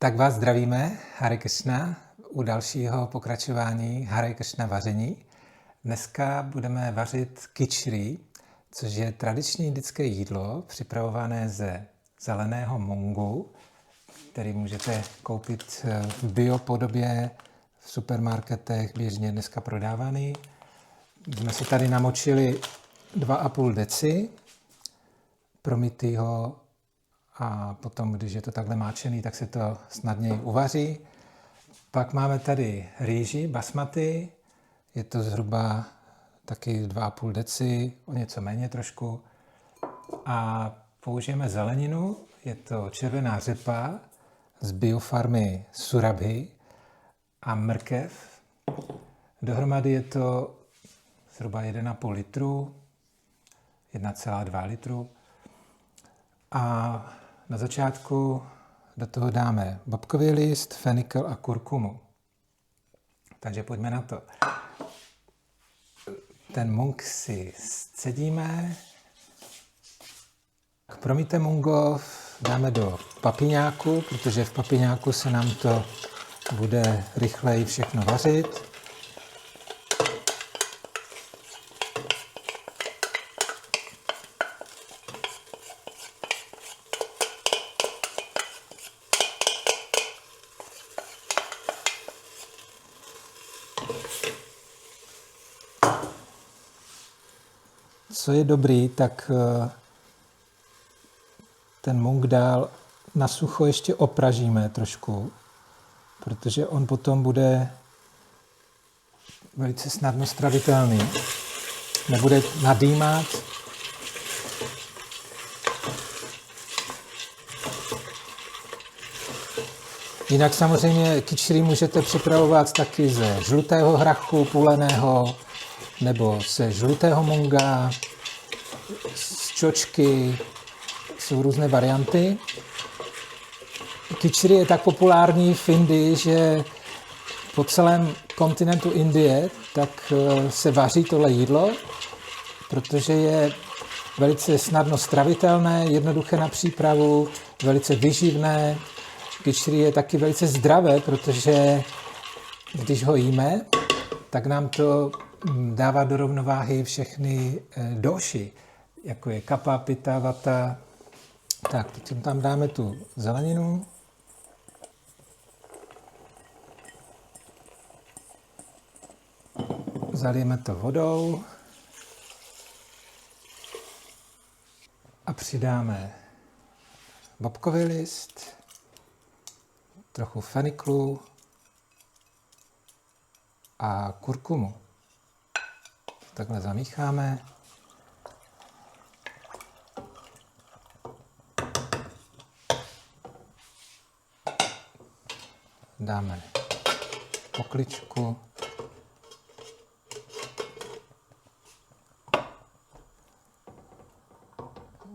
Tak vás zdravíme, Hare Krishna, u dalšího pokračování Hare Krishna vaření. Dneska budeme vařit kichri, což je tradiční indické jídlo připravované ze zeleného mungu, který můžete koupit v biopodobě v supermarketech, běžně dneska prodávaný. Jsme si tady namočili 2,5 deci promytýho a potom, když je to takhle máčený, tak se to snadněji uvaří. Pak máme tady rýži basmati, je to zhruba taky 2,5 deci, o něco méně trošku. A použijeme zeleninu, je to červená řepa z biofarmy Surabhi a mrkev. Dohromady je to zhruba 1,5 litru, 1,2 litru. A na začátku do toho dáme bobkový list, fenikl a kurkumu. Takže pojďme na to. Ten mung si scedíme. Promyté mungo dáme do papiňáku, protože v papiňáku se nám to bude rychleji všechno vařit. Co je dobrý, tak ten mung dál na sucho ještě opražíme trošku, protože on potom bude velice snadno stravitelný. Nebude nadýmat. Jinak samozřejmě kichri můžete připravovat taky ze žlutého hrachu puleného, nebo ze žlutého munga, z čočky, jsou různé varianty. Kichri je tak populární v Indii, že po celém kontinentu Indie tak se vaří tohle jídlo, protože je velice snadno stravitelné, jednoduché na přípravu, velice vyživné. Kichri je taky velice zdravé, protože když ho jíme, tak nám to dává do rovnováhy všechny doši, jako je kapha, pitta, vata. Tak, teď tam dáme tu zeleninu. Zalijeme to vodou. A přidáme bobkový list, trochu feniklu a kurkumu. Takhle zamícháme. Dáme pokličku.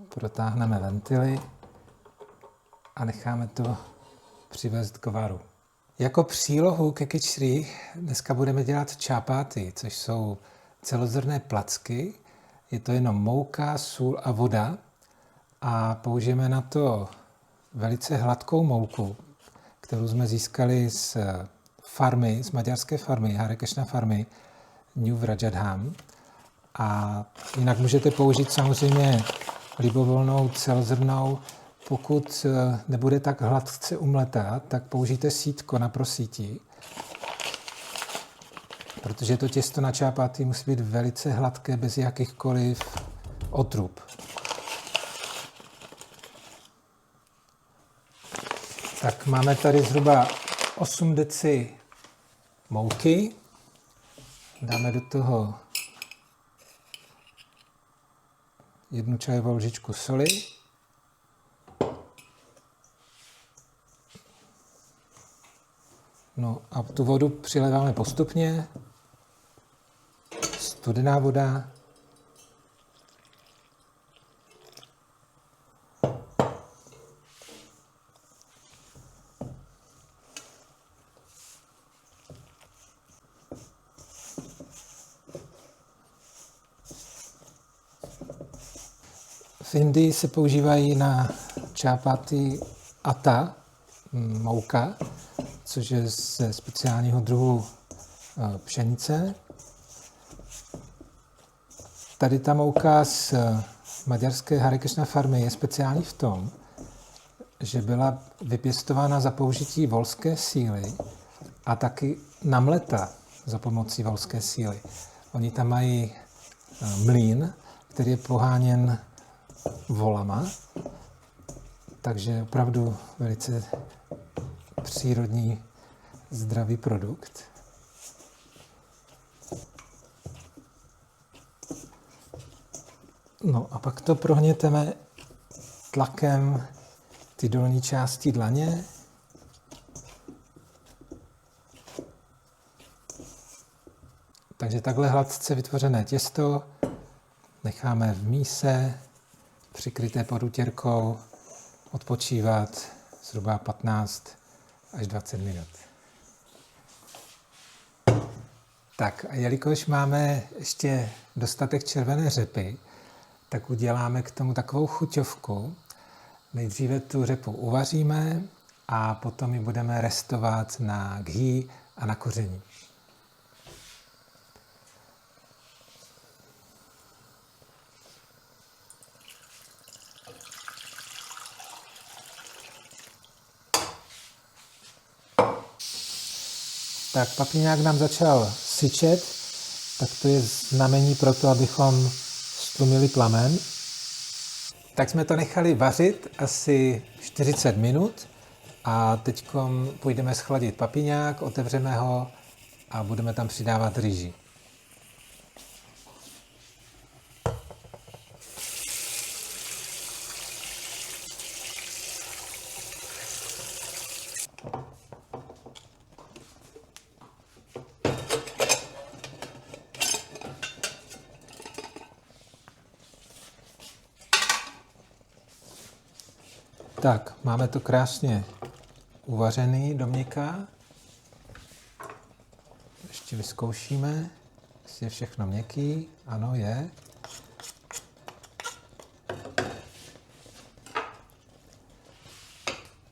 Protáhneme ventily a necháme to přivést k varu. Jako přílohu ke kichri dneska budeme dělat čapáty, což jsou celozrnné placky. Je to jenom mouka, sůl a voda a použijeme na to velice hladkou mouku, kterou jsme získali z farmy, z maďarské farmy, Hare Krishna farmy, New Vrajadham. A jinak můžete použít samozřejmě libovolnou celozrnnou. Pokud nebude tak hladce umletá, tak použijte sítko na prosítí, protože to těsto na čapáty musí být velice hladké, bez jakýchkoliv otrub. Tak máme tady zhruba 8 deci mouky. Dáme do toho 1 čajovou lžičku soli. No a tu vodu přiléváme postupně. Studená voda. V Indii se používají na čápaty ata, mouka, což je ze speciálního druhu pšenice. Tady ta mouka z maďarské Hare Krishna farmy je speciální v tom, že byla vypěstována za použití volské síly a taky namleta za pomocí volské síly. Oni tam mají mlýn, který je poháněn volama, takže opravdu velice přírodní, zdravý produkt. No a pak to prohněteme tlakem ty dolní části dlaně. Takže takhle hladce vytvořené těsto necháme v míse, přikryté podutěrkou, odpočívat zhruba 15 až 20 minut. Tak a jelikož máme ještě dostatek červené řepy, tak uděláme k tomu takovou chuťovku. Nejdříve tu řepu uvaříme a potom ji budeme restovat na ghee a na koření. Tak papiňák nám začal syčet, tak to je znamení pro to, abychom stlumili plamen. Tak jsme to nechali vařit asi 40 minut a teď půjdeme schladit papiňák, otevřeme ho a budeme tam přidávat rýži. Tak, máme to krásně uvařený do měka. Ještě vyzkoušíme, jestli je všechno měkký. Ano, je.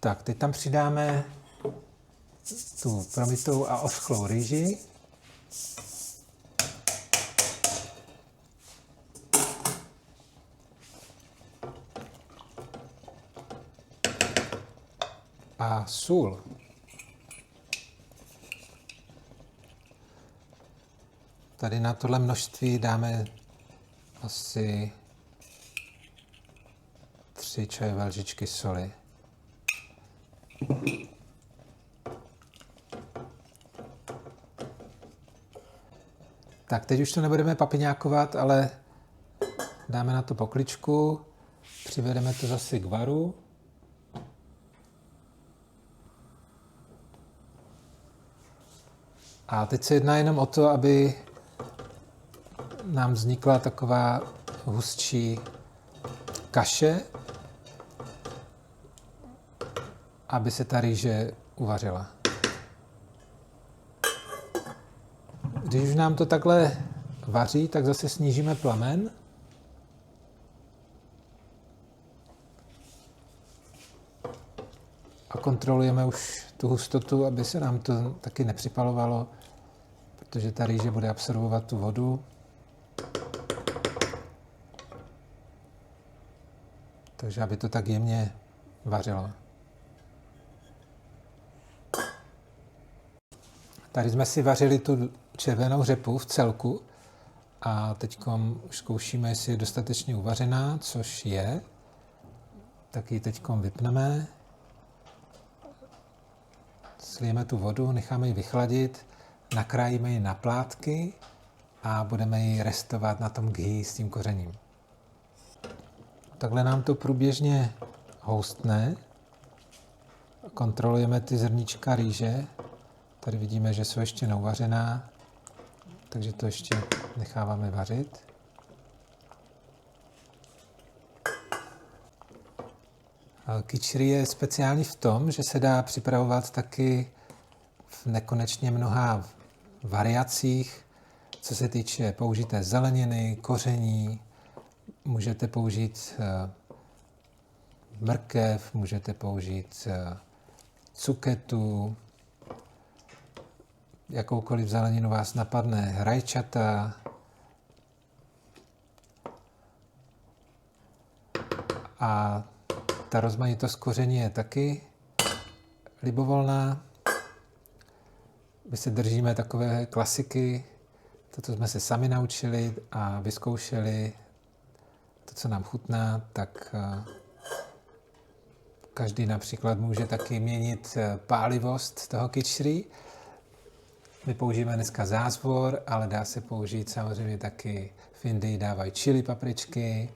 Tak, teď tam přidáme tu promytou a oschlou rýži. A sůl. Tady na tohle množství dáme asi 3 čajové lžičky soli. Tak, teď už to nebudeme papiňákovat, ale dáme na to pokličku, přivedeme to zase k varu. A teď se jedná jenom o to, aby nám vznikla taková hustší kaše, aby se ta rýže uvařila. Když už nám to takhle vaří, tak zase snížíme plamen. A kontrolujeme už tu hustotu, aby se nám to taky nepřipalovalo, protože ta rýže bude absorbovat tu vodu. Takže aby to tak jemně vařilo. Tady jsme si vařili tu červenou řepu v celku a teď už zkoušíme, jestli je dostatečně uvařená, což je. Tak ji teď vypneme. Slijeme tu vodu, necháme ji vychladit, nakrájíme ji na plátky a budeme ji restovat na tom ghee s tím kořením. Takhle nám to průběžně houstne. Kontrolujeme ty zrníčka rýže. Tady vidíme, že jsou ještě neuvařená, takže to ještě necháváme vařit. Kičri je speciální v tom, že se dá připravovat taky v nekonečně mnoha variacích, co se týče použité zeleniny, koření. Můžete použít mrkev, můžete použít cuketu, jakoukoliv zeleninu vás napadne, rajčata, a ta rozmanitost koření je taky libovolná. My se držíme takové klasiky, to, co jsme se sami naučili a vyzkoušeli, to, co nám chutná, tak každý například může taky měnit pálivost toho kičří. My používáme dneska zázvor, ale dá se použít samozřejmě taky, v Indii dávají chili papričky.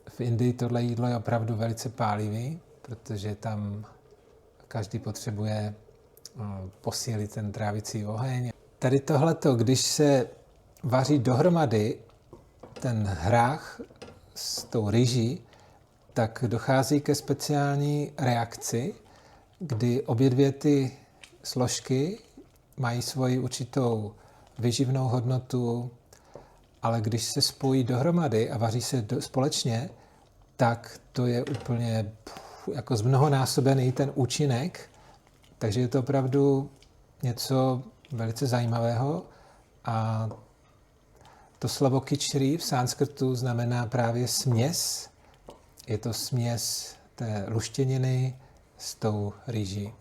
V Indii tohle jídlo je opravdu velice pálivý, protože tam každý potřebuje posílit ten trávicí oheň. Tady tohleto, když se vaří dohromady ten hrách s tou rýží, tak dochází ke speciální reakci, kdy obě dvě ty složky mají svoji určitou vyživnou hodnotu, ale když se spojí dohromady a vaří se společně, tak to je úplně jako zmnohonásobený ten účinek, takže je to opravdu něco velice zajímavého a to slovo kičrí v sanskrtu znamená právě směs. Je to směs té luštěniny s tou rýží.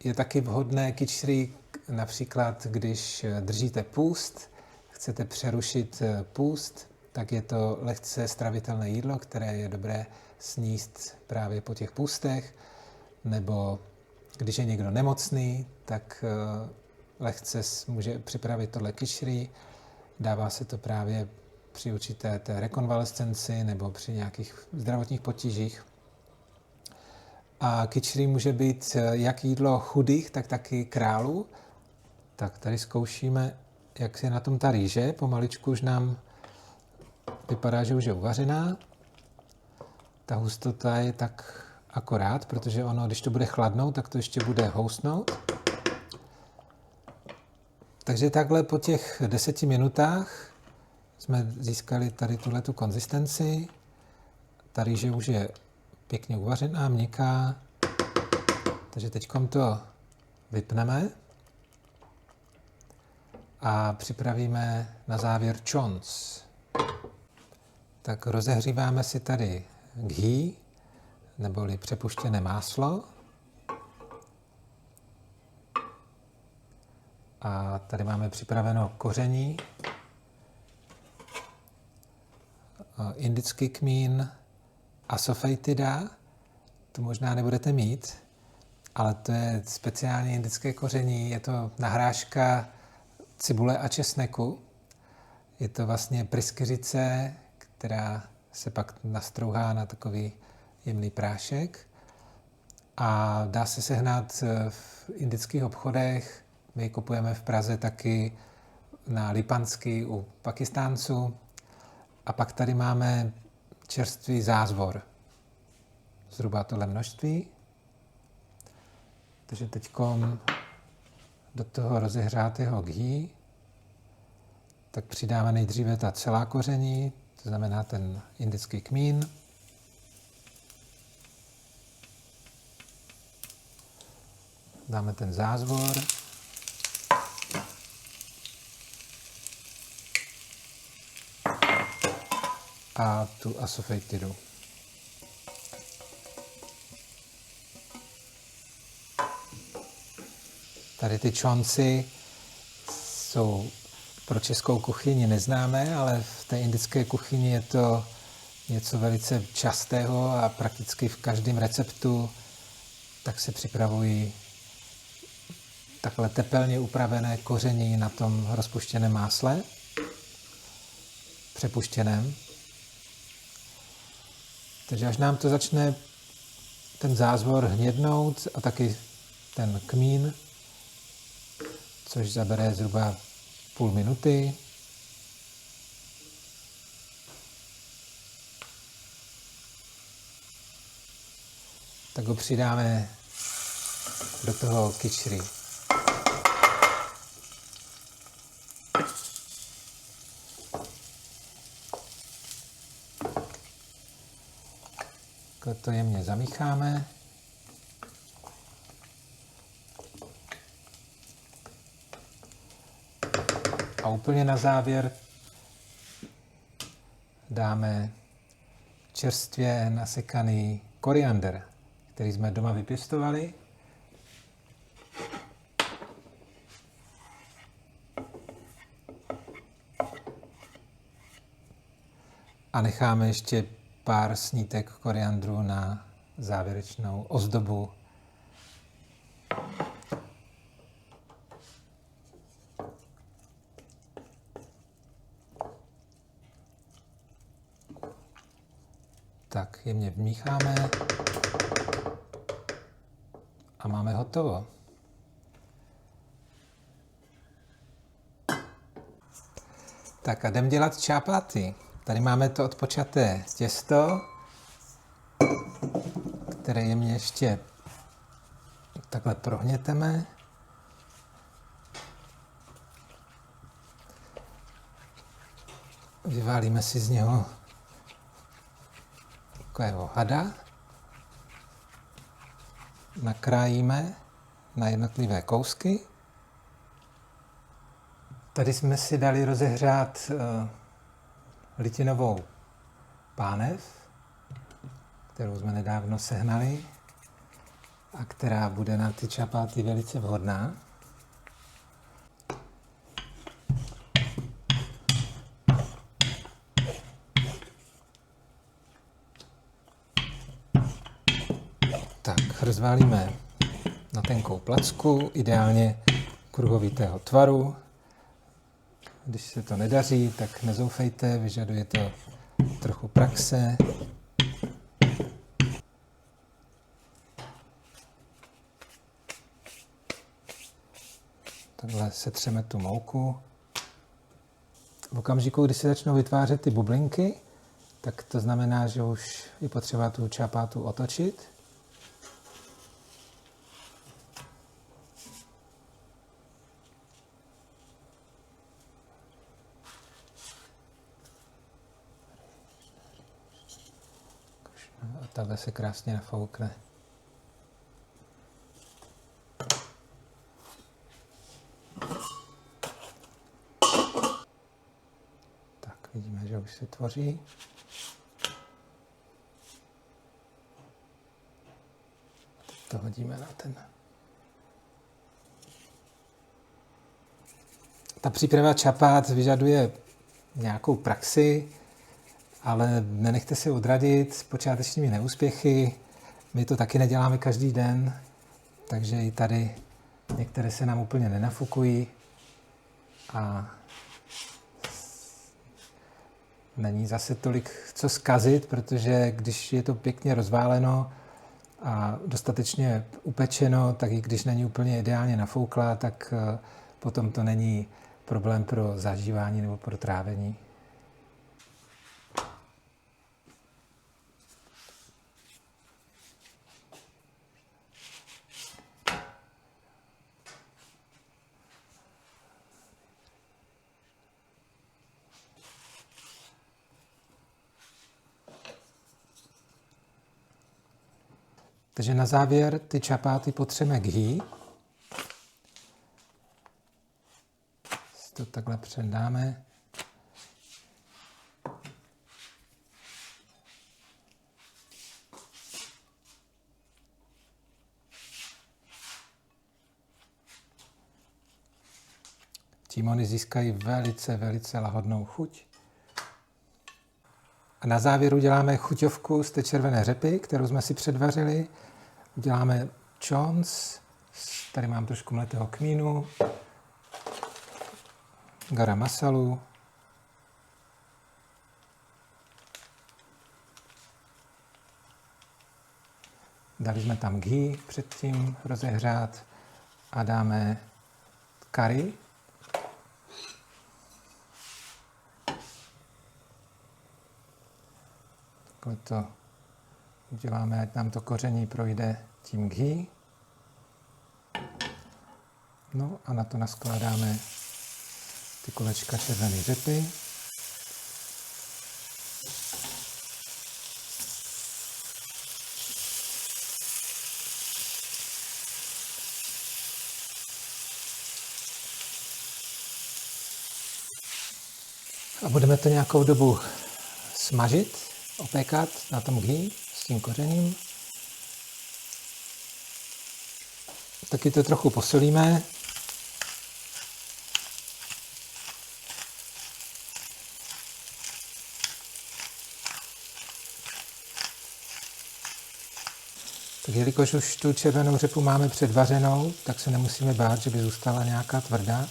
Je taky vhodné kičří například, když držíte půst, chcete přerušit půst, tak je to lehce stravitelné jídlo, které je dobré sníst právě po těch půstech, nebo když je někdo nemocný, tak lehce může připravit tohle kičří. Dává se to právě při určité té rekonvalescenci nebo při nějakých zdravotních potížích. A kičří může být jak jídlo chudých, tak taky králů. Tak tady zkoušíme, jak je na tom ta rýže. Pomaličku už nám vypadá, že už je uvařená. Ta hustota je tak akorát, protože ono, když to bude chladnout, tak to ještě bude housnout. Takže takhle po těch 10 minutách jsme získali tady tuhletu konzistenci. Ta rýže už je pěkně uvařená, měkká. Takže teď to vypneme a připravíme na závěr chons. Tak rozehříváme si tady ghee, neboli přepuštěné máslo. A tady máme připraveno koření, indický kmín, asafoetida, to možná nebudete mít, ale to je speciální indické koření, je to nahráška cibule a česneku. Je to vlastně pryskyřice, která se pak nastrouhá na takový jemný prášek a dá se sehnat v indických obchodech. My kupujeme v Praze taky na Lipansky u Pakistánců. A pak tady máme čerstvý zázvor. Zhruba tohle množství. Takže teď do toho rozehřátého ghee tak přidáme nejdříve ta celá koření, to znamená ten indický kmín. Dáme ten zázvor. A tu asafoetidu. Tady ty chonsy jsou pro českou kuchyni neznámé, ale v té indické kuchyni je to něco velice častého a prakticky v každém receptu tak se připravují takhle tepelně upravené koření na tom rozpuštěném másle, přepuštěném. Takže až nám to začne ten zázvor hnědnout a taky ten kmín, což zabere zhruba půl minuty. Tak ho přidáme do toho kičří. To jemně zamícháme A úplně na závěr dáme čerstvě nasekaný koriander, který jsme doma vypěstovali. A necháme ještě pár snítek koriandru na závěrečnou ozdobu. Tak jemně vmícháme a máme hotovo. Tak a jdem dělat čápaty. Tady máme to odpočaté těsto, které jemně ještě takhle prohněteme. Vyválíme si z něho takového hada. Nakrájíme na jednotlivé kousky. Tady jsme si dali rozehřát litinovou pánev, kterou jsme nedávno sehnali a která bude na ty čapáty velice vhodná. Tak, rozválíme na tenkou placku, ideálně kruhovitého tvaru. Když se to nedaří, tak nezoufejte, vyžaduje to trochu praxe. Takhle setřeme tu mouku. V okamžiku, kdy se začnou vytvářet ty bublinky, tak to znamená, že už je potřeba tu čapátu otočit. A takhle se krásně nafoukne. Tak, vidíme, že už se tvoří. Teď to hodíme na ten. Ta příprava čapát vyžaduje nějakou praxi, ale nenechte se odradit s počátečními neúspěchy. My to taky neděláme každý den, takže i tady některé se nám úplně nenafukují a není zase tolik co zkazit, protože když je to pěkně rozváleno a dostatečně upečeno, tak i když není úplně ideálně nafouklá, tak potom to není problém pro zažívání nebo pro trávení. Takže na závěr ty čapáty potřeme ghee. To takhle předáme. Tím oni získají velice, velice lahodnou chuť. A na závěr uděláme chuťovku z té červené řepy, kterou jsme si předvařili. Uděláme čons, tady mám trošku mletého kmínu, garam masalu, dali jsme tam ghee předtím rozehřát a dáme curry. Takhle to uděláme, ať nám to koření projde tím ghee. No a na to naskládáme ty kolečka červené řepy. A budeme to nějakou dobu smažit, opékat na tom ghee s tím kořením. Taky to trochu posolíme. Tak jelikož už tu červenou řepu máme předvařenou, tak se nemusíme bát, že by zůstala nějaká tvrdá.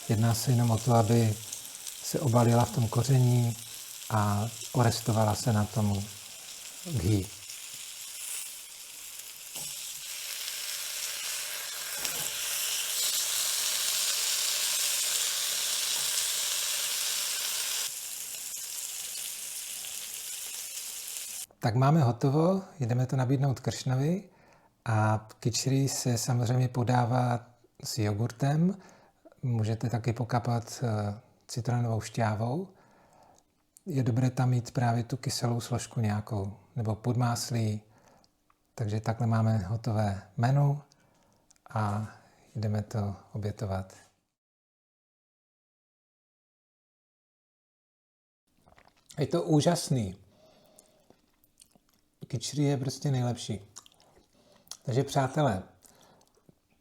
Jedná se jenom o to, aby se obalila v tom koření a orestovala se na tom ghee. Tak máme hotovo, jdeme to nabídnout Kršnovi a kičri se samozřejmě podává s jogurtem. Můžete taky pokapat citronovou šťávou. Je dobré tam mít právě tu kyselou složku nějakou, nebo podmáslí. Takže takhle máme hotové menu a jdeme to obětovat. Je to úžasný. Kičri je prostě nejlepší. Takže přátelé,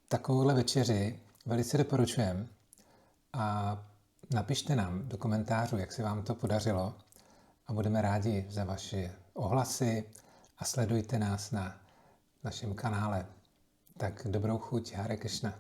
takovouhle večeři velice doporučujem a napište nám do komentářů, jak se vám to podařilo a budeme rádi za vaše ohlasy a sledujte nás na našem kanále. Tak dobrou chuť, Hare Kršna.